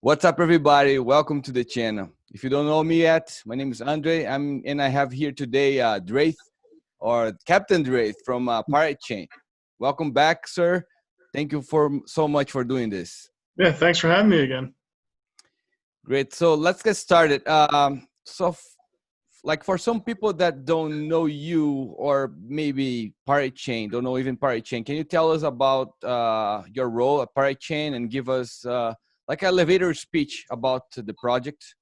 What's up, everybody? Welcome to the channel. If you don't know me yet, my name is Andre. I have here today Dreath, or Captain Dreath from Pirate Chain. Welcome back, sir. Thank you so much for doing this. Yeah, thanks for having me again. Great. So let's get started. Like for some people that don't know you, or maybe Pirate Chain, don't know even Pirate Chain, can you tell us about your role at Pirate Chain and give us like an elevator speech about the project?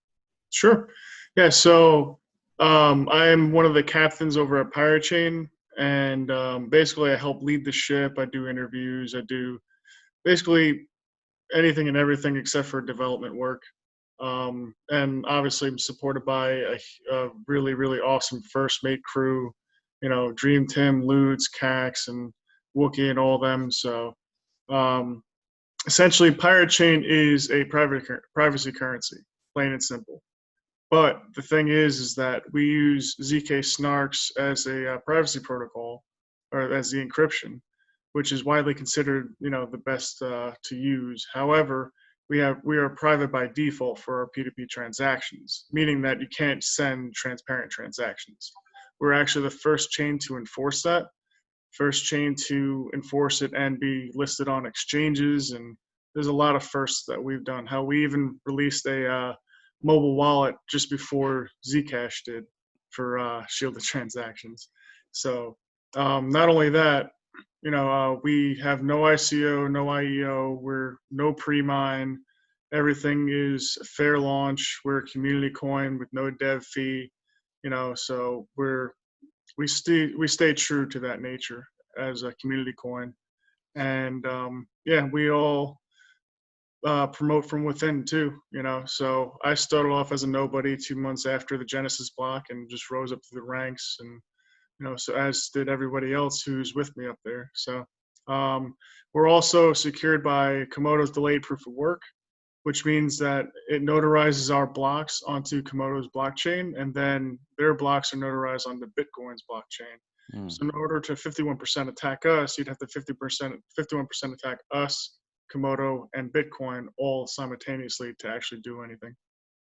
Sure. Yeah, so I am one of the captains over at Pirate Chain, and basically I help lead the ship. I do interviews. I do basically anything and everything except for development work. And obviously I'm supported by a really, really awesome first mate crew, Dream Tim, Lutz, Cax, and Wookie and all them. So um, essentially Pirate Chain is a privacy currency, plain and simple. But the thing is that we use ZK snarks as a privacy protocol, or as the encryption, which is widely considered, the best to use. However, we are private by default for our P2P transactions, meaning that you can't send transparent transactions. We're actually the first chain to enforce that, first chain to enforce it and be listed on exchanges. And there's a lot of firsts that we've done. How we even released a mobile wallet just before Zcash did for shielded transactions. So not only that, we have no ICO, no IEO, we're no pre-mine. Everything is a fair launch. We're a community coin with no dev fee, so we stay true to that nature as a community coin. And yeah, we all promote from within too, so I started off as a nobody 2 months after the Genesis block and just rose up through the ranks, and so as did everybody else who's with me up there. So we're also secured by Komodo's delayed proof of work, which means that it notarizes our blocks onto Komodo's blockchain, and then their blocks are notarized on the Bitcoin's blockchain. So in order to 51% attack us, you'd have to 51% attack us, Komodo, and Bitcoin all simultaneously to actually do anything.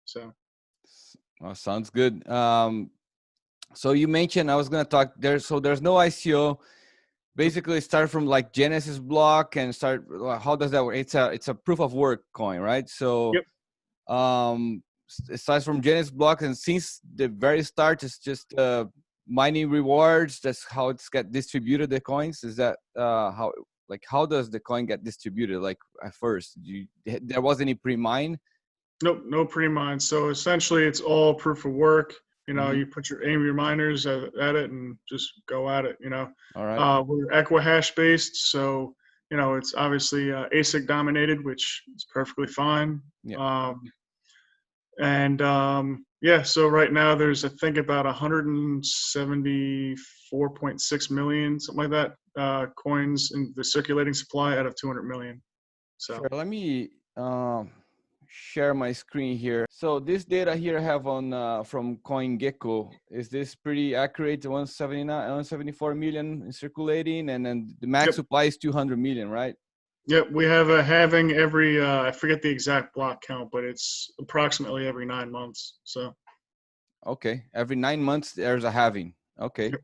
So sounds good. So you mentioned, I was going to talk there, so there's no ICO. Basically start from like Genesis block and start, how does that work? It's a proof of work coin, right? So yep. It starts from Genesis block, and since the very start it's just mining rewards. That's how it's get distributed, the coins. Is that how does the coin get distributed? Like at first, there was any pre-mine? Nope, no pre-mine. So essentially it's all proof of work. You put your miners at it and just go at it, All right. We're Equihash based, so, it's obviously ASIC dominated, which is perfectly fine. Yeah. Yeah, so right now there's, I think, about 174.6 million, something like that, coins in the circulating supply out of 200 million. So sure, let me share my screen here. So this data here I have on from CoinGecko. Is this pretty accurate? 174 million in circulating, and then the max supply is 200 million, right? Yep, we have a halving every, I forget the exact block count, but it's approximately every 9 months. So okay, every 9 months there's a halving. Okay. Yep.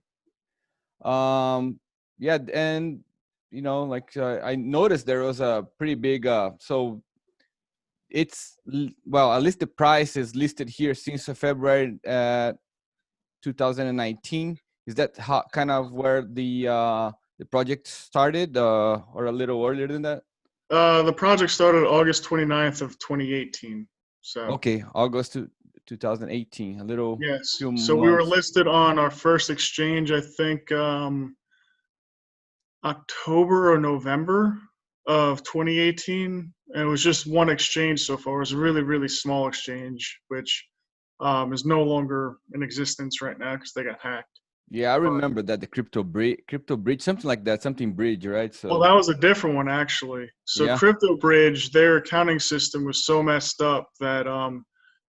Yeah, and I noticed there was a pretty big so it's, well, at least the price is listed here since February 2019. Is that kind of where the project started, or a little earlier than that? The project started August 29th of 2018. So okay, August 2018, a little yes. few So we were months. listed on our first exchange, I think, October or November of 2018, and it was just one exchange so far. It was a really, really small exchange, which is no longer in existence right now because they got hacked. Yeah, I remember that, the crypto bridge, something like that, something bridge, right? So well, that was a different one actually. So yeah. Crypto Bridge, their accounting system was so messed up that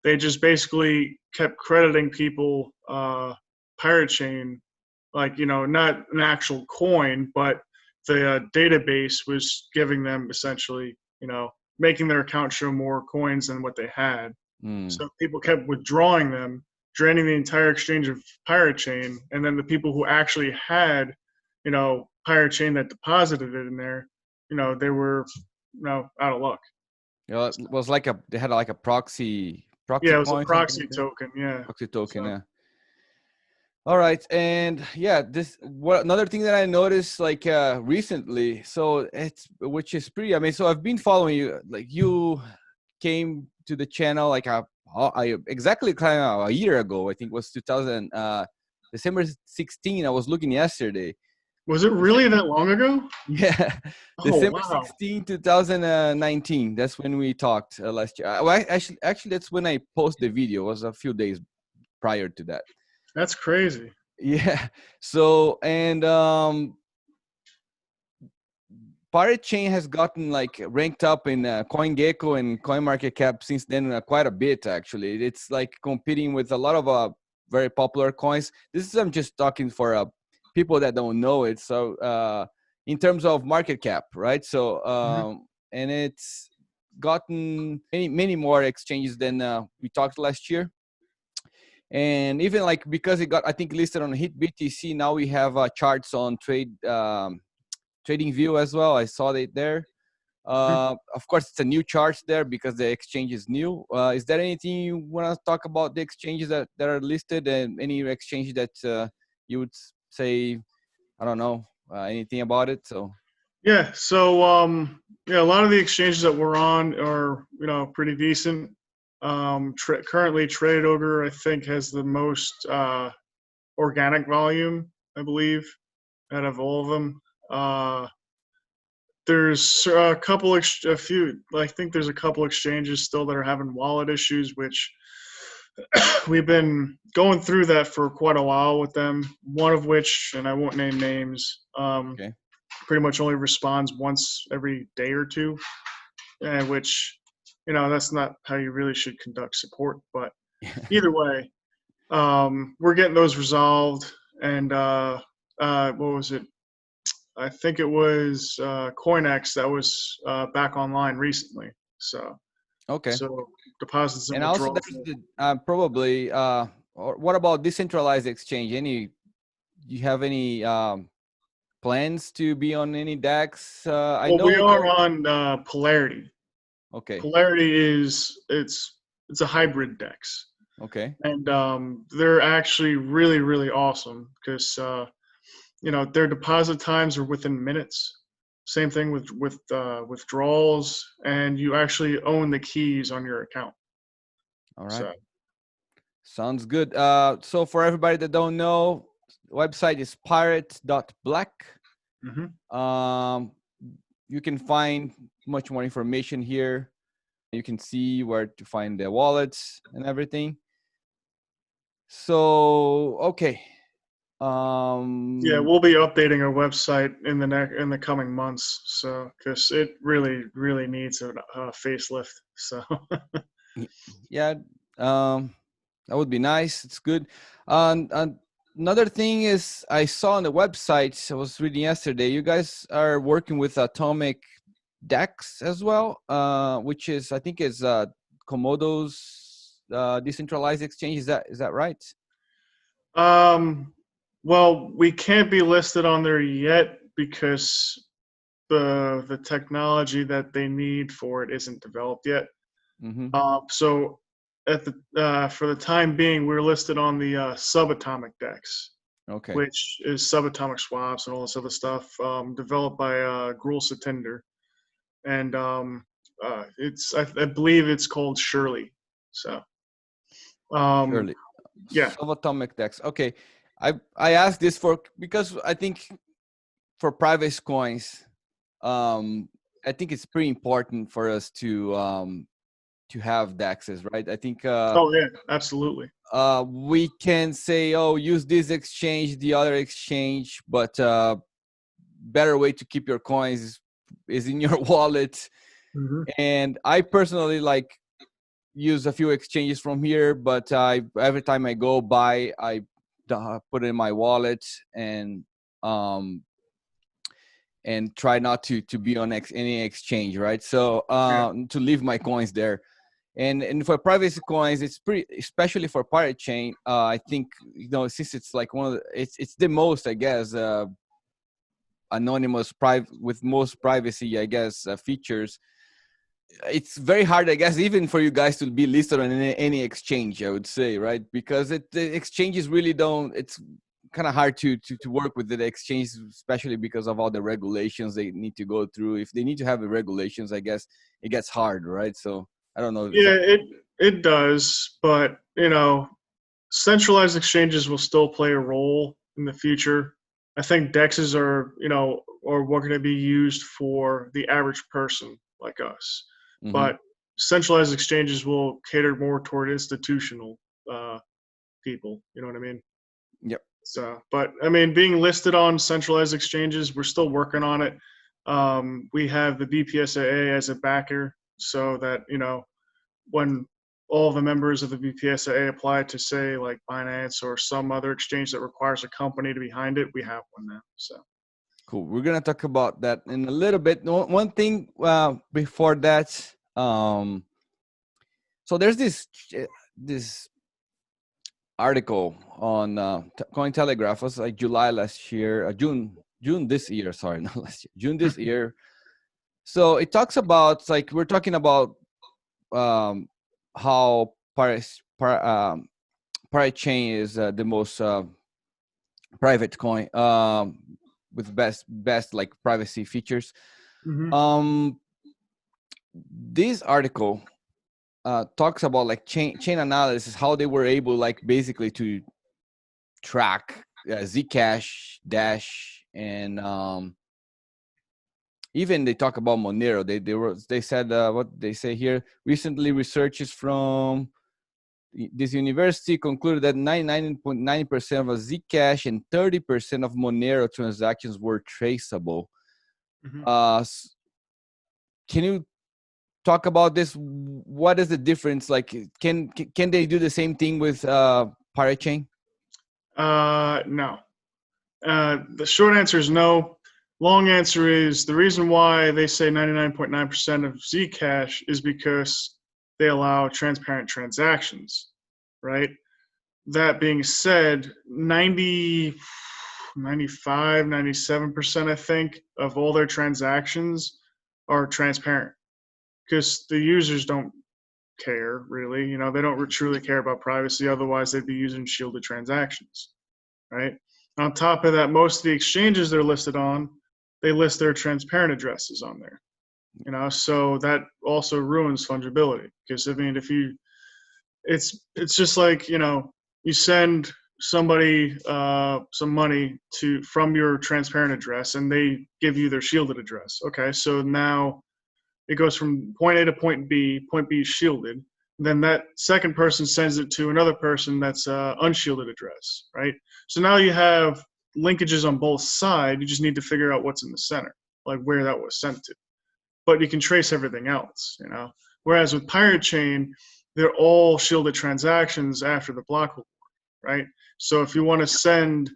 they just basically kept crediting people Pirate Chain, like, not an actual coin, but the database was giving them essentially, making their account show more coins than what they had. Mm. So people kept withdrawing them, draining the entire exchange of Pirate Chain, and then the people who actually had, Pirate Chain that deposited it in there, they were, out of luck. Yeah, it was like they had like a proxy Yeah, it was a coin, something proxy like that. token. Yeah. Proxy token, So, yeah. All right, and yeah, another thing that I noticed like recently, so which is pretty. I mean, so I've been following you. Like you came to the channel like exactly kind of a year ago. I think it was 2000 December 16. I was looking yesterday. was it really that long ago? Yeah, Oh, December wow. 16, 2019. That's when we talked last year. Well, actually, that's when I posted the video. It was a few days prior to that. That's crazy. Yeah. So, and Pirate Chain has gotten like ranked up in CoinGecko and CoinMarketCap since then quite a bit. Actually, it's like competing with a lot of very popular coins. This is I'm just talking for people that don't know it. So, in terms of market cap, right? So, and it's gotten many more exchanges than we talked last year. And even like because it got I think listed on Hit BTC, now we have charts on Trading View as well. I saw it there. Of course, it's a new chart there because the exchange is new. Is there anything you want to talk about the exchanges that are listed, and any exchange that you would say, I don't know, anything about it? So Yeah. So, a lot of the exchanges that we're on are, pretty decent. Currently, Trade Ogre, I think, has the most organic volume, I believe, out of all of them. There's a few. I think there's a couple exchanges still that are having wallet issues, which we've been going through that for quite a while with them. One of which, and I won't name names, okay. pretty much only responds once every day or two, which, that's not how you really should conduct support. But either way, we're getting those resolved. And what was it? I think it was CoinX that was back online recently. So Okay. deposits and And also withdrawals. there's probably or what about decentralized exchange? You have any plans to be on any DEX? I Well, we know are there. on Polarity. Okay. Polarity it's a hybrid DEX, Okay. and they're actually really, really awesome because their deposit times are within minutes. Same thing with withdrawals, and you actually own the keys on your account. All right. So Sounds good. So for everybody that don't know, website is pirate.black. You can find much more information here. You can see where to find the wallets and everything. So, okay. yeah, we'll be updating our website in the coming months. So because it really, really needs a facelift. So yeah, that would be nice. It's good. And another thing is I saw on the website, I was reading yesterday, you guys are working with Atomic DEX as well, which is, I think is Komodo's decentralized exchange. Is that right? well, we can't be listed on there yet because the technology that they need for it isn't developed yet. Mm-hmm. So for the time being, we're listed on the subatomic DEX, Okay. which is subatomic swaps and all this other stuff, developed by Gruel Satinder, and I believe it's called Shirley. So Surely. yeah. Subatomic DEX. Okay. I asked this because I think for private coins, I think it's pretty important for us to have DEXs, right? I think Oh yeah, absolutely. we can say, oh, use this exchange, the other exchange, but better way to keep your coins is in your wallet. Mm-hmm. And I personally like use a few exchanges from here, but every time I go buy, I put it in my wallet, and and try not to be on any exchange, right? So to leave my coins there. And for privacy coins, it's pretty, especially for Pirate Chain. I think, you know, since it's like one of the, it's the most, I guess, anonymous with most privacy, I guess, features. It's very hard, I guess, even for you guys to be listed on any exchange, I would say, right? Because the exchanges really don't. It's kind of hard to work with the exchange, especially because of all the regulations they need to go through. If they need to have the regulations, I guess it gets hard, right? So I don't know. Yeah, it does, but you know, centralized exchanges will still play a role in the future. I think DEXs are, you know, are going to be used for the average person like us, Mm-hmm. but centralized exchanges will cater more toward institutional people. You know what I mean? Yep. So, but I mean, being listed on centralized exchanges, we're still working on it. We have the BPSAA as a backer, so that, you know, when all the members of the BPSAA apply to, say, like Binance or some other exchange that requires a company to be behind it, we have one now. So Cool. We're gonna talk about that in a little bit. One thing before that. So there's this article on Cointelegraph. It was like July last year, June this year. Sorry, not last year. June this year. So it talks about, like, we're talking about how Pirate Chain is the most private coin with best like privacy features. Um, this article talks about like chain analysis, how they were able, like, basically to track Zcash, Dash, and even they talk about Monero. They said what they say here. Recently, researchers from this university concluded that 99.9% of Zcash and 30% of Monero transactions were traceable. Can you talk about this? What is the difference? Like, can they do the same thing with Pirate Chain? No. The short answer is no. Long answer is, the reason why they say 99.9% of Zcash is because they allow transparent transactions, right? That being said, 95, 97%, I think, of all their transactions are transparent, because the users don't care, really. You know, they don't truly care about privacy. Otherwise, they'd be using shielded transactions, right? On top of that, most of the exchanges they're listed on, they list their transparent addresses on there. You know, so that also ruins fungibility, because I mean, if you, it's just like, you know, you send somebody some money from your transparent address, and they give you their shielded address. Okay, so now it goes from point A to point B. Point B is shielded. Then that second person sends it to another person that's unshielded address, right? So now you have linkages on both sides. You just need to figure out what's in the center, like where that was sent to. But you can trace everything else, you know. Whereas with Pirate Chain, they're all shielded transactions after the block reward, right? So if you want to send,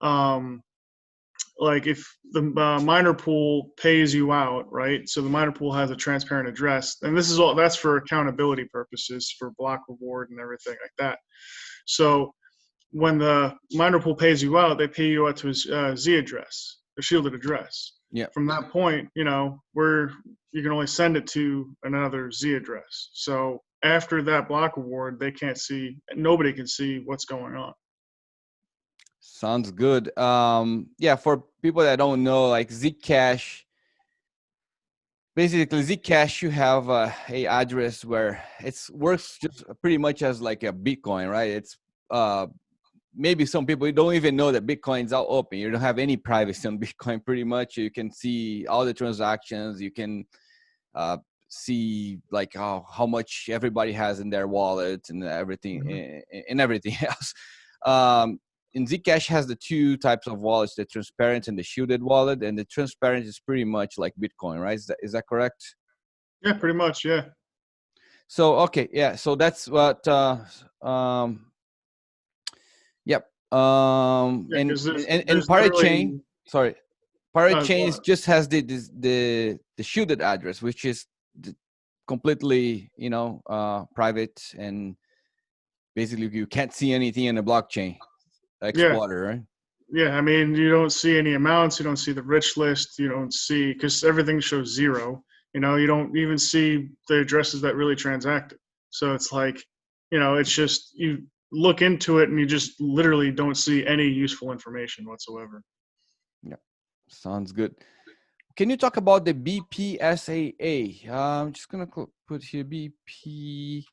like if the miner pool pays you out, right? So the miner pool has a transparent address, and this is all, that's for accountability purposes, for block reward and everything like that. So when the miner pool pays you out, they pay you out to his Z address, a shielded address. Yeah. From that point, you know, where you can only send it to another Z address. So after that block reward, they can't see, nobody can see what's going on. Sounds good. Yeah, for people that don't know, like Zcash, basically Zcash, you have a address where it works just pretty much as like a Bitcoin, right? It's maybe some people don't even know that Bitcoin's out open. You don't have any privacy on Bitcoin. Pretty much, you can see all the transactions. You can see like how much everybody has in their wallet and everything, and everything else. And Zcash has the two types of wallets: the transparent and the shielded wallet. And the transparent is pretty much like Bitcoin, right? Is that correct? Yeah, pretty much. Yeah. So okay, yeah. So that's what. Yep. Yeah, because And there's Pirate literally, Chain. Sorry. Pirate Go chains ahead. just has the shielded address, which is completely, you know, private, and basically you can't see anything in the blockchain Yeah. explorer, right? Yeah, I mean, you don't see any amounts, you don't see the rich list, you don't see, because everything shows zero. You don't even see the addresses that really transacted. So it's like, it's just you look into it and you just literally don't see any useful information whatsoever. Yeah, sounds good. Can you talk about the BPSAA? I'm just gonna put here BPSAA.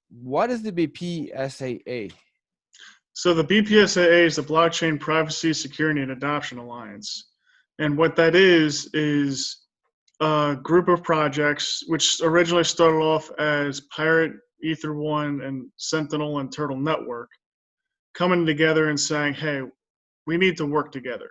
What is the BPSAA? So the BPSAA is the Blockchain Privacy, Security, and Adoption Alliance. And what that is a group of projects which originally started off as Pirate, Ether One, and Sentinel and Turtle Network coming together and saying, hey, we need to work together.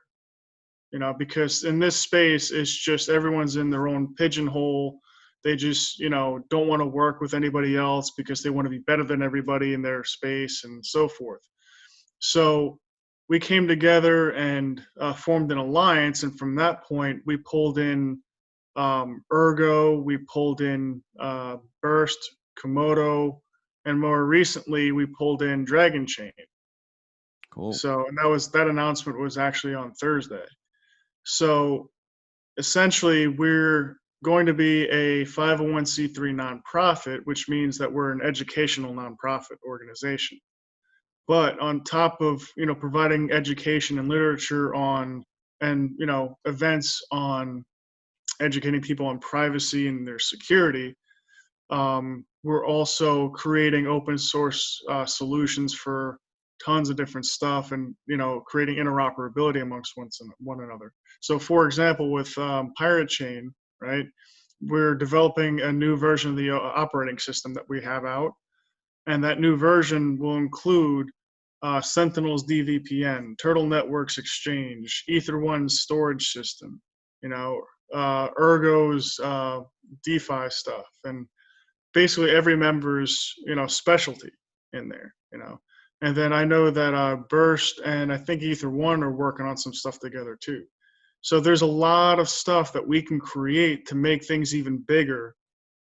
Because in this space, it's just everyone's in their own pigeonhole. They just, don't want to work with anybody else because they want to be better than everybody in their space and so forth. So we came together and formed an alliance. And from that point, we pulled in Ergo, we pulled in Burst, Komodo, and more recently, we pulled in Dragon Chain. Cool. So, and that announcement was actually on Thursday. So essentially, we're going to be a 501c3 nonprofit, which means that we're an educational nonprofit organization. But on top of providing education and literature on and events on educating people on privacy and their security, we're also creating open source solutions for tons of different stuff, and creating interoperability amongst one another. So for example, with Pirate Chain, right, we're developing a new version of the operating system that we have out, and that new version will include Sentinel's DVPN, Turtle Networks Exchange, Ether One's storage system, Ergo's DeFi stuff, and basically every member's specialty in there. And then I know that Burst and I think Ether One are working on some stuff together too. So there's a lot of stuff that we can create to make things even bigger,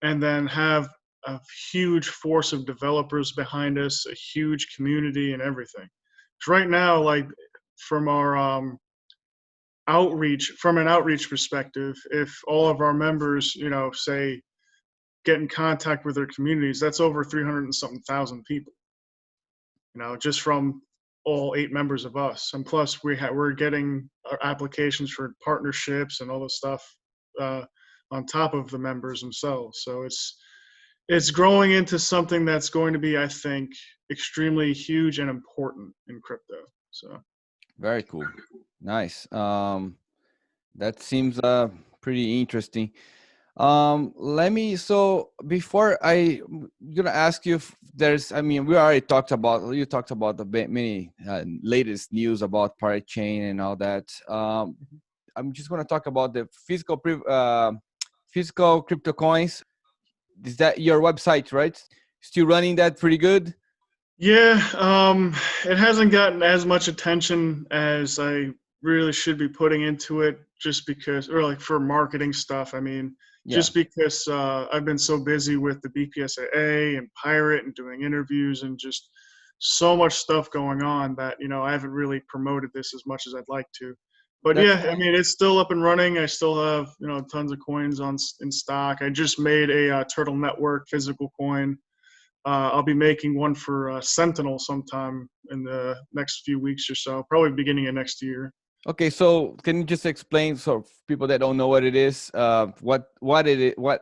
and then have a huge force of developers behind us, a huge community and everything. Because right now, like from our from an outreach perspective, if all of our members, say get in contact with their communities, that's over 300 and something thousand people, just from all 8 members of us. And plus we're getting applications for partnerships and all this stuff on top of the members themselves. So it's growing into something that's going to be, I think, extremely huge and important in crypto. So Very cool. Nice. That seems pretty interesting. So before gonna ask you if there's, I mean, you talked about the many latest news about Pirate Chain and all that. I'm just gonna talk about the physical crypto coins. Is that your website, right? Still running that pretty good? yeah, it hasn't gotten as much attention as I really should be putting into it, just because, or like for marketing stuff. I mean, Yeah, just because I've been so busy with the BPSAA and Pirate and doing interviews and just so much stuff going on that I haven't really promoted this as much as I'd like to. But that's yeah, I fine. mean, it's still up and running. I still have tons of coins in stock. I just made a Turtle Network physical coin. I'll be making one for Sentinel sometime in the next few weeks or so, probably beginning of next year. Okay, so can you just explain, so people that don't know what it is, what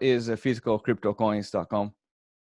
is a physical cryptocoins.com?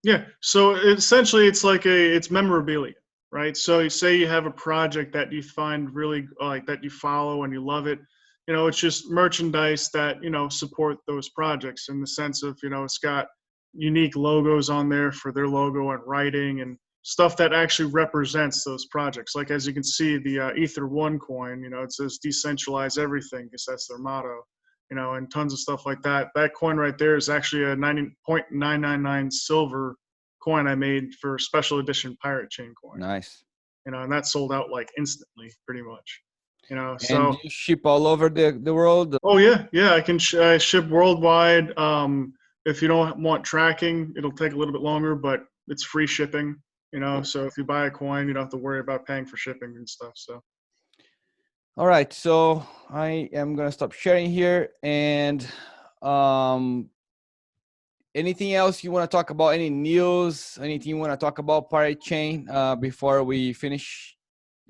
Yeah, so essentially it's memorabilia, right? So you say you have a project that you find really like that you follow and you love it. It's just merchandise that support those projects, in the sense of it's got unique logos on there for their logo and writing and stuff that actually represents those projects. Like, as you can see, the Ether One coin, it says decentralize everything because that's their motto. And tons of stuff like that. That coin right there is actually a 90.999 silver coin I made for special edition Pirate Chain coin. Nice. and that sold out like instantly, pretty much. And So you ship all over the world? oh yeah, I can I ship worldwide. If you don't want tracking, it'll take a little bit longer, but it's free shipping. So if you buy a coin, you don't have to worry about paying for shipping and stuff. So. All right, so I am gonna stop sharing here. And anything else you want to talk about? Any news? Anything you want to talk about Pirate Chain before we finish?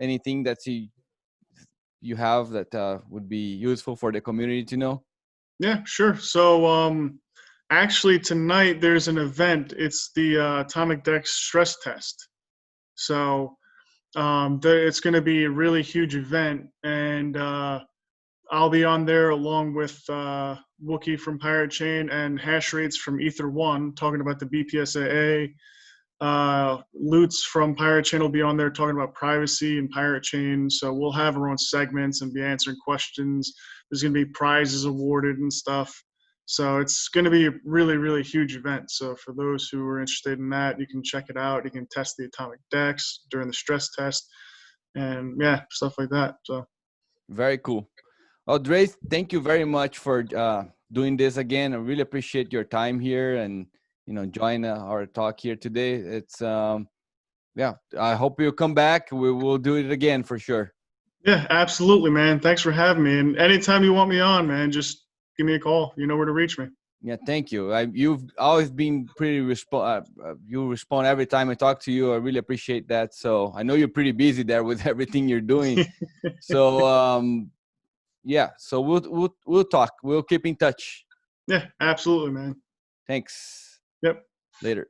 Anything that you have that would be useful for the community to know? Yeah, sure. So actually tonight there's an event. It's the Atomic Dex stress test. So it's going to be a really huge event, and I'll be on there along with Wookie from Pirate Chain and Hash Rates from Ether One, talking about the BPSAA. Lutz from Pirate Chain will be on there talking about privacy and Pirate Chain. So we'll have our own segments and be answering questions. There's going to be prizes awarded and stuff. So it's going to be a really, really huge event. So for those who are interested in that, you can check it out. You can test the Atomic Dex during the stress test, and yeah, stuff like that. So very cool. Well, Dreath, thank you very much for doing this again. I really appreciate your time here and join our talk here today. It's yeah, I hope you come back. We will do it again for sure. Yeah, absolutely, man. Thanks for having me. And anytime you want me on, man, just give me a call. You know where to reach me. Yeah, thank you. You've always been pretty you respond every time I talk to you. I really appreciate that. So I know you're pretty busy there with everything you're doing. So yeah, so we'll talk. We'll keep in touch. Yeah, absolutely, man. Thanks. Yep. Later.